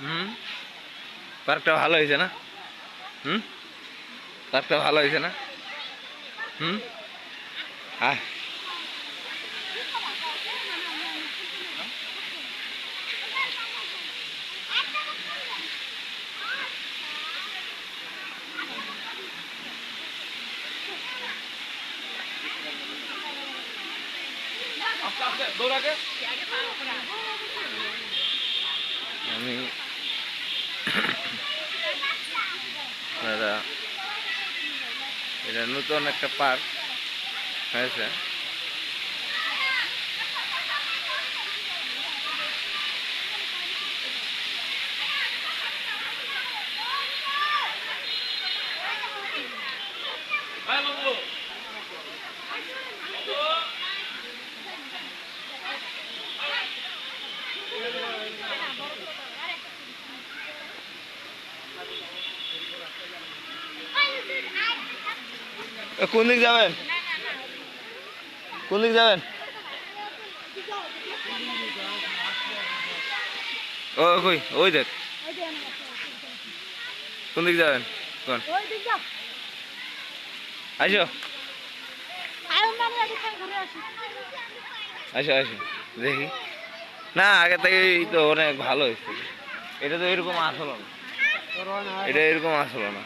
হুম, পার্কটা ভালো হয়েছে না? হুম, পার্কটা ভালো হয়েছে না? হুম, আহ আমি এটা নতুন একটা পার্ক হয়েছে। কোন দিক যাবেন? কোন দিক যাবেন? ও কই ওই দেখ, কোন দিক যাবেন? কোন আসো আসো আসো দেখি। না আগে থেকে তো অনেক ভালো হয়েছে। এটা তো এরকম আসলো না, এটা এরকম আসলো না।